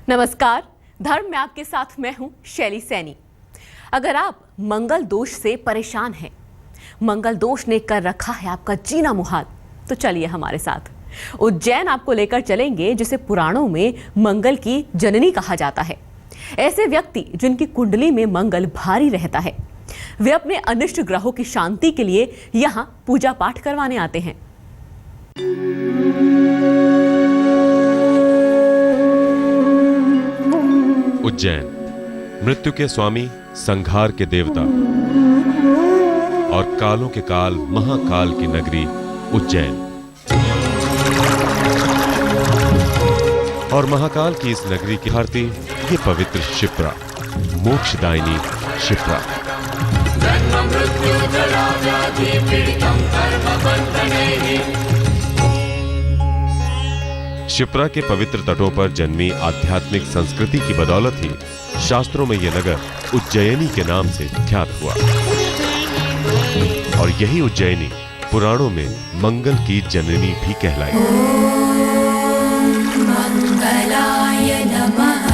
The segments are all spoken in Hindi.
नमस्कार, धर्म में आपके साथ मैं हूं शैली सैनी। अगर आप मंगल दोष से परेशान हैं, मंगल दोष ने कर रखा है आपका जीना मुहाल, तो चलिए हमारे साथ उज्जैन आपको लेकर चलेंगे, जिसे पुराणों में मंगल की जननी कहा जाता है। ऐसे व्यक्ति जिनकी कुंडली में मंगल भारी रहता है, वे अपने अनिष्ट ग्रहों की शांति के लिए यहाँ पूजा पाठ करवाने आते हैं। उज्जैन मृत्यु के स्वामी, संहार के देवता और कालों के काल महाकाल की नगरी उज्जैन। और महाकाल की इस नगरी की धरती ये पवित्र शिप्रा, मोक्षदायिनी शिप्रा। शिप्रा के पवित्र तटों पर जन्मी आध्यात्मिक संस्कृति की बदौलत ही शास्त्रों में यह नगर उज्जयिनी के नाम से ख्यात हुआ। और यही उज्जयिनी पुराणों में मंगल की जननी भी कहलाई। मंगलाय नमः।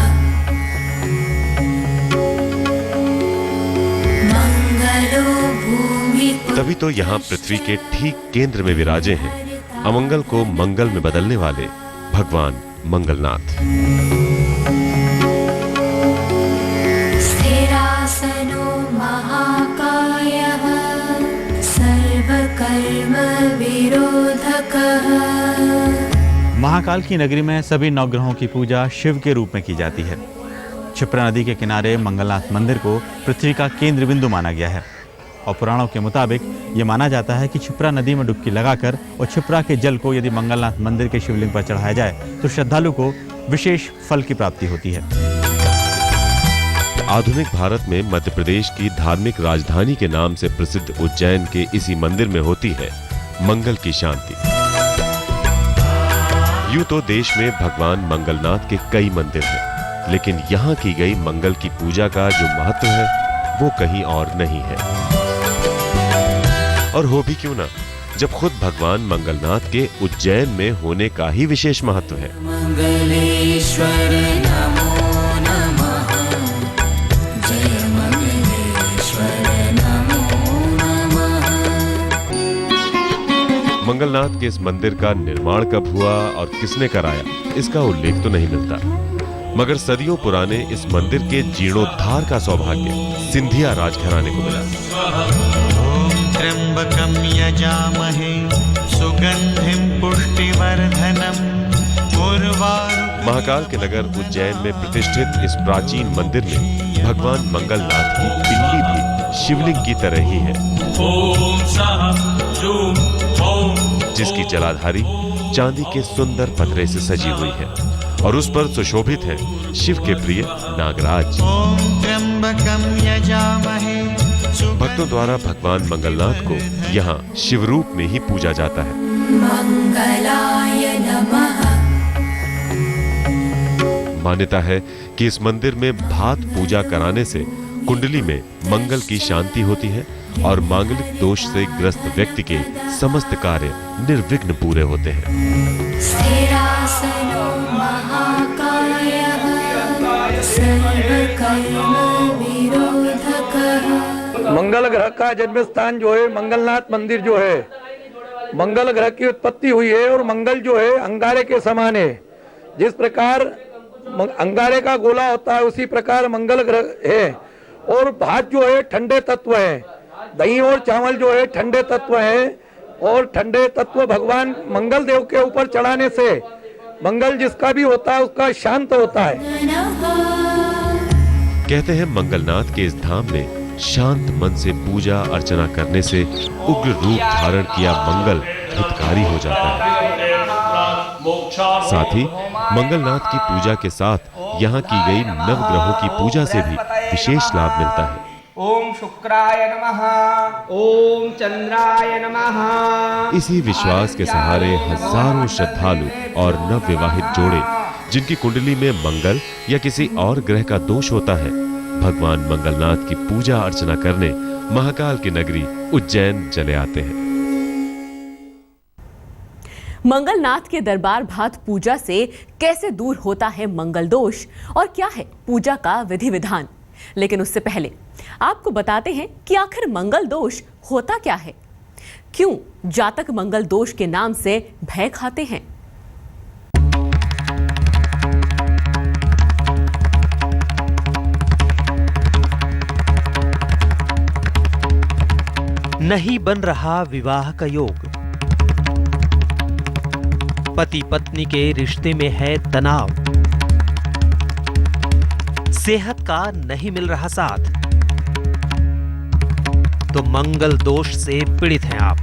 मंगलो भूमि। तभी तो यहाँ पृथ्वी के ठीक केंद्र में विराजे हैं अमंगल को मंगल में बदलने वाले भगवान मंगलनाथ। स्थिरासनो महाकायः सर्वकर्म विरोधकः। महाकाल की नगरी में सभी नवग्रहों की पूजा शिव के रूप में की जाती है। क्षिप्रा नदी के किनारे मंगलनाथ मंदिर को पृथ्वी का केंद्र बिंदु माना गया है और पुराणों के मुताबिक ये माना जाता है कि क्षिप्रा नदी में डुबकी लगाकर और क्षिप्रा के जल को यदि मंगलनाथ मंदिर के शिवलिंग पर चढ़ाया जाए तो श्रद्धालु को विशेष फल की प्राप्ति होती है। आधुनिक भारत में मध्य प्रदेश की धार्मिक राजधानी के नाम से प्रसिद्ध उज्जैन के इसी मंदिर में होती है मंगल की शांति। यूं तो देश में भगवान मंगलनाथ के कई मंदिर हैं, लेकिन यहाँ की गई मंगल की पूजा का जो महत्व है वो कहीं और नहीं है। और हो भी क्यों ना, जब खुद भगवान मंगलनाथ के उज्जैन में होने का ही विशेष महत्व है। मंगलेश्वर नमो नमः। जय मंगलेश्वर नमो नमः। मंगलनाथ के इस मंदिर का निर्माण कब हुआ और किसने कराया, इसका उल्लेख तो नहीं मिलता, मगर सदियों पुराने इस मंदिर के जीर्णोद्धार का सौभाग्य सिंधिया राजघराने को मिला। त्र्यंबकं यजामहे सुगंधिं पुष्टिवर्धनम् उर्वारुकमिव। महाकाल के नगर उज्जैन में प्रतिष्ठित इस प्राचीन मंदिर में भगवान मंगलनाथ की पिंडी भी शिवलिंग की तरह ही है, जिसकी जलाधारी चांदी के सुंदर पतरे से सजी हुई है और उस पर सुशोभित है शिव के प्रिय नागराज। त्र्यंबकं यजामहे। भक्तों द्वारा भगवान मंगलनाथ को यहाँ शिव रूप में ही पूजा जाता है। मंगलाय नमः। मान्यता है कि इस मंदिर में भात पूजा कराने से कुंडली में मंगल की शांति होती है और मांगलिक दोष से ग्रस्त व्यक्ति के समस्त कार्य निर्विघ्न पूरे होते हैं। स्थिरासनो महाकायः सर्वकर्म विरोधकः। मंगल ग्रह का जन्म स्थान जो है मंगलनाथ मंदिर जो है, मंगल ग्रह की उत्पत्ति हुई है और मंगल जो है अंगारे के समान है। जिस प्रकार अंगारे का गोला होता है उसी प्रकार मंगल ग्रह है। और भात जो है ठंडे तत्व है, दही और चावल जो है ठंडे तत्व है और ठंडे तत्व भगवान मंगल देव के ऊपर चढ़ाने से मंगल जिसका भी होता है उसका शांत होता है। कहते हैं मंगलनाथ के इस धाम में शांत मन से पूजा अर्चना करने से उग्र रूप धारण किया मंगल हितकारी हो जाता है। साथ ही मंगलनाथ की पूजा के साथ यहाँ की गई नवग्रहों की पूजा से भी विशेष लाभ मिलता है। ओम शुक्राय नमः, ओम चंद्राय नमः। इसी विश्वास के सहारे हजारों श्रद्धालु और नवविवाहित जोड़े जिनकी कुंडली में मंगल या किसी और ग्रह का दोष होता है, भगवान मंगलनाथ की पूजा अर्चना करने महाकाल की नगरी उज्जैन चले आते हैं। मंगलनाथ के दरबार भात पूजा से कैसे दूर होता है मंगल दोष और क्या है पूजा का विधि विधान। लेकिन उससे पहले आपको बताते हैं कि आखिर मंगल दोष होता क्या है, क्यों जातक मंगल दोष के नाम से भय खाते हैं। नहीं बन रहा विवाह का योग, पति पत्नी के रिश्ते में है तनाव, सेहत का नहीं मिल रहा साथ, तो मंगल दोष से पीड़ित हैं आप।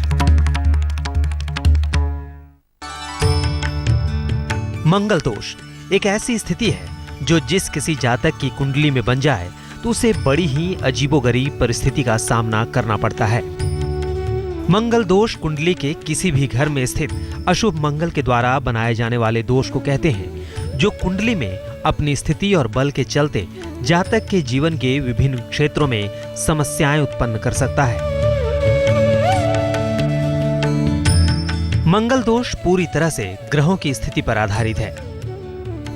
मंगल दोष एक ऐसी स्थिति है जो जिस किसी जातक की कुंडली में बन जाए तो उसे बड़ी ही अजीबोगरीब परिस्थिति का सामना करना पड़ता है। मंगल दोष कुंडली के किसी भी घर में स्थित अशुभ मंगल के द्वारा बनाए जाने वाले दोष को कहते हैं, जो कुंडली में अपनी स्थिति और बल के चलते जातक के जीवन के विभिन्न क्षेत्रों में समस्याएं उत्पन्न कर सकता है। मंगल दोष पूरी तरह से ग्रहों की स्थिति पर आधारित है।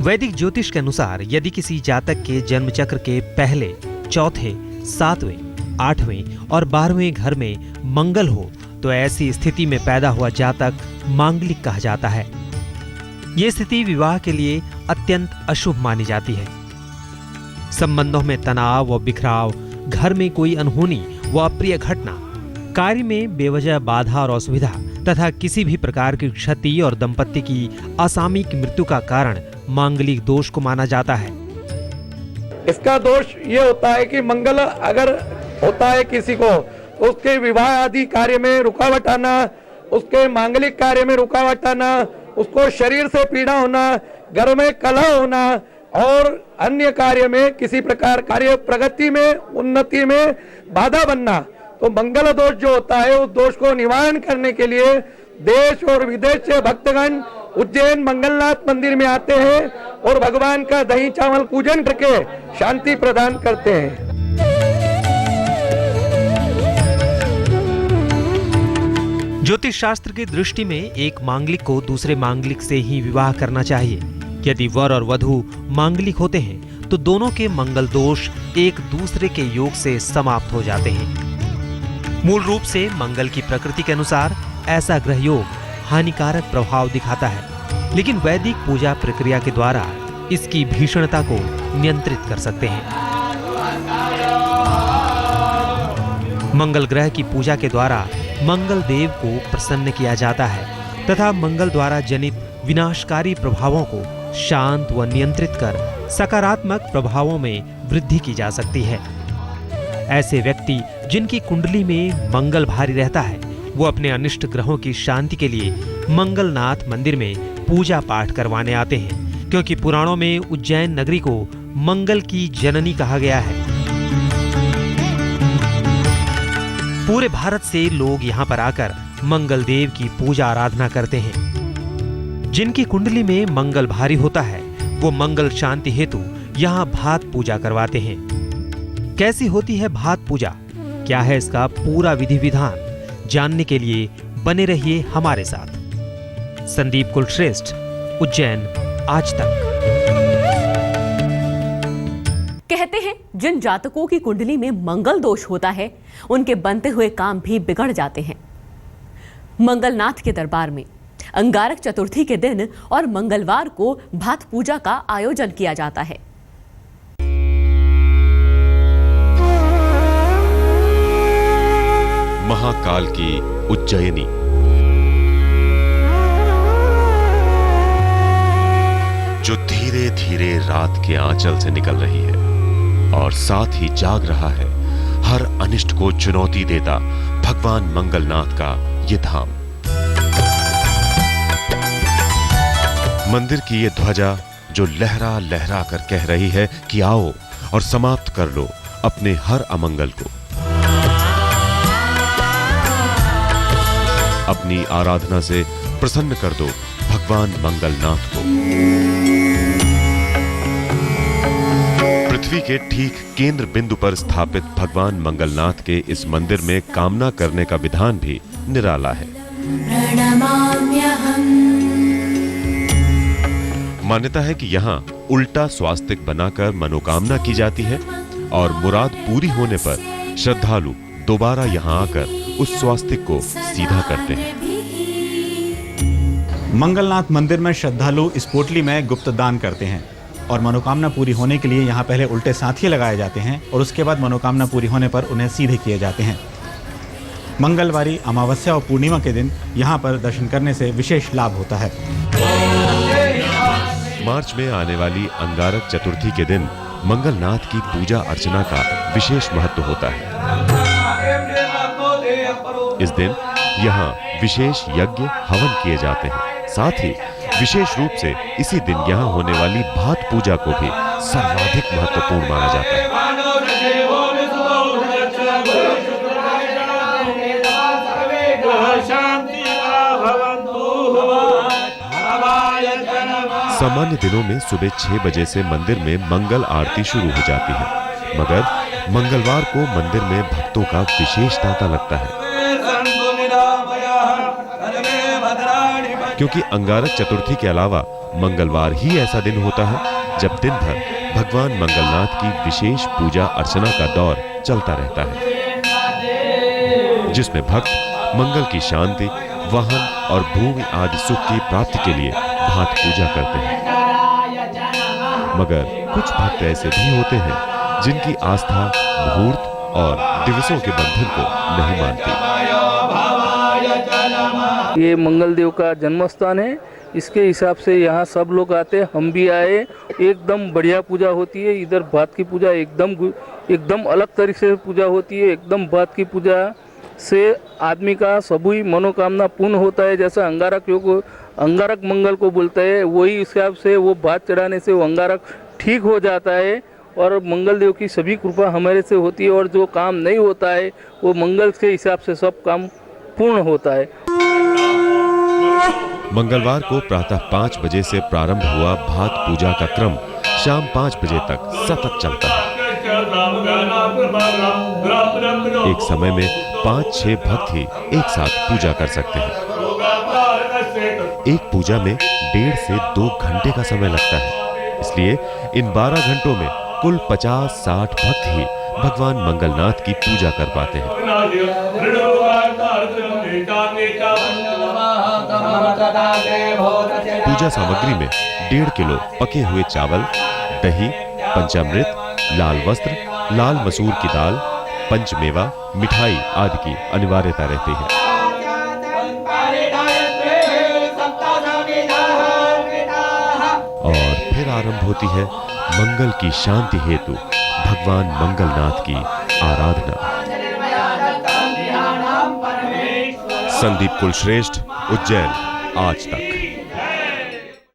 वैदिक ज्योतिष के अनुसार यदि किसी जातक के जन्म चक्र के पहले, चौथे, 7वें, 8वें और 12वें घर में मंगल हो तो ऐसी स्थिति में पैदा हुआ जातक मांगलिक कहा जाता है। यह स्थिति विवाह के लिए अत्यंत अशुभ मानी जाती है। संबंधों में तनाव व बिखराव, घर में कोई अनहोनी व अप्रिय घटना, कार्य में बेवजह बाधा और असुविधा तथा किसी भी प्रकार की क्षति और दंपति की असामयिक मृत्यु का कारण मांगलिक दोष को माना जाता है। इसका दोष ये होता है कि मंगल अगर होता है किसी को तो उसके विवाह आदि कार्य में रुकावट आना, उसके मांगलिक कार्य में रुकावट आना, उसको शरीर से पीड़ा होना, घर में कलह होना और अन्य कार्य में किसी प्रकार कार्य प्रगति में, उन्नति में बाधा बनना। तो मंगल दोष जो होता है उस दोष को निवारण करने के लिए देश और विदेश से भक्तगण उज्जैन मंगलनाथ मंदिर में आते हैं और भगवान का दही चावल पूजन करके शांति प्रदान करते हैं। ज्योतिष शास्त्र की दृष्टि में एक मांगलिक को दूसरे मांगलिक से ही विवाह करना चाहिए। यदि वर और वधू मांगलिक होते हैं तो दोनों के मंगल दोष एक दूसरे के योग से समाप्त हो जाते हैं। मूल रूप से मंगल की प्रकृति के अनुसार ऐसा ग्रह योग हानिकारक प्रभाव दिखाता है, लेकिन वैदिक पूजा प्रक्रिया के द्वारा इसकी भीषणता को नियंत्रित कर सकते हैं। मंगल ग्रह की पूजा के द्वारा मंगल देव को प्रसन्न किया जाता है तथा मंगल द्वारा जनित विनाशकारी प्रभावों को शांत व नियंत्रित कर सकारात्मक प्रभावों में वृद्धि की जा सकती है। ऐसे व्यक्ति जिनकी कुंडली में मंगल भारी रहता है वो अपने अनिष्ट ग्रहों की शांति के लिए मंगलनाथ मंदिर में पूजा पाठ करवाने आते हैं, क्योंकि पुराणों में उज्जैन नगरी को मंगल की जननी कहा गया है। पूरे भारत से लोग यहाँ पर आकर मंगल देव की पूजा आराधना करते हैं। जिनकी कुंडली में मंगल भारी होता है वो मंगल शांति हेतु यहाँ भात पूजा करवाते हैं। कैसी होती है भात पूजा, क्या है इसका पूरा विधि विधान, जानने के लिए बने रहिए हमारे साथ। संदीप कुलश्रेष्ठ, उज्जैन आज तक। कहते हैं जिन जातकों की कुंडली में मंगल दोष होता है उनके बनते हुए काम भी बिगड़ जाते हैं। मंगलनाथ के दरबार में अंगारक चतुर्थी के दिन और मंगलवार को भात पूजा का आयोजन किया जाता है। महाकाल की उज्जयिनी। जो धीरे धीरे रात के आंचल से निकल रही है और साथ ही जाग रहा है हर अनिष्ट को चुनौती देता भगवान मंगलनाथ का ये धाम। मंदिर की ये ध्वजा जो लहरा लहरा कर कह रही है कि आओ और समाप्त कर लो अपने हर अमंगल को। अपनी आराधना से प्रसन्न कर दो भगवान मंगलनाथ को। पृथ्वी के ठीक केंद्र बिंदु पर स्थापित भगवान मंगलनाथ के इस मंदिर में कामना करने का विधान भी निराला है। प्रणमाम्यहम्। मान्यता है कि यहाँ उल्टा स्वास्तिक बनाकर मनोकामना की जाती है और मुराद पूरी होने पर श्रद्धालु दोबारा यहाँ आकर उस स्वास्तिक को सीधा करते हैं। मंगलनाथ मंदिर में श्रद्धालु इस पोटली में गुप्त दान करते हैं और मनोकामना पूरी होने के लिए यहाँ पहले उल्टे साथिये लगाए जाते हैं और उसके बाद मनोकामना पूरी होने पर उन्हें सीधे किए जाते हैं। मंगलवारी, अमावस्या और पूर्णिमा के दिन यहाँ पर दर्शन करने से विशेष लाभ होता है। मार्च में आने वाली अंगारक चतुर्थी के दिन मंगलनाथ की पूजा अर्चना का विशेष महत्व होता है। इस दिन यहाँ विशेष यज्ञ हवन किए जाते हैं। साथ ही विशेष रूप से इसी दिन यहाँ होने वाली भात पूजा को भी सर्वाधिक महत्वपूर्ण माना जाता है। सामान्य दिनों में सुबह 6 बजे से मंदिर में मंगल आरती शुरू हो जाती है, मगर मंगलवार को मंदिर में भक्तों का विशेष तांता लगता है, क्योंकि अंगारक चतुर्थी के अलावा मंगलवार ही ऐसा दिन होता है जब दिन भर भगवान मंगलनाथ की विशेष पूजा अर्चना का दौर चलता रहता है, जिसमें भक्त मंगल की शांति, वाहन और भूमि आदि सुख की प्राप्ति के लिए भात पूजा करते हैं। मगर कुछ भक्त ऐसे भी होते हैं जिनकी आस्था मुहूर्त और दिवसों के बंधन को नहीं मानती। ये मंगल देव का जन्म स्थान है, इसके हिसाब से यहाँ सब लोग आते हैं, हम भी आए। एकदम बढ़िया पूजा होती है। इधर भात की पूजा एकदम अलग तरीके से पूजा होती है। एकदम भात की पूजा से आदमी का सभी मनोकामना पूर्ण होता है। जैसा अंगारक मंगल को बोलते हैं, वही हिसाब से वो भात चढ़ाने से वो अंगारक ठीक हो जाता है और मंगल देव की सभी कृपा हमारे से होती है और जो काम नहीं होता है वो मंगल के हिसाब से सब काम पूर्ण होता है। मंगलवार को प्रातः 5 बजे से प्रारंभ हुआ भात पूजा का क्रम शाम 5 बजे तक सतत चलता है। एक समय में 5-6 भक्त ही एक साथ पूजा कर सकते हैं। एक पूजा में 1.5 से 2 घंटे का समय लगता है, इसलिए इन 12 घंटों में कुल 50-60 भक्त ही भगवान मंगलनाथ की पूजा कर पाते हैं। पूजा सामग्री में 1.5 किलो पके हुए चावल, दही, पंचामृत, लाल वस्त्र, लाल मसूर की दाल, पंचमेवा, मिठाई आदि की अनिवार्यता रहती है। और फिर आरंभ होती है मंगल की शांति हेतु भगवान मंगलनाथ की आराधना। संदीप कुलश्रेष्ठ, उज्जैन, आज तक।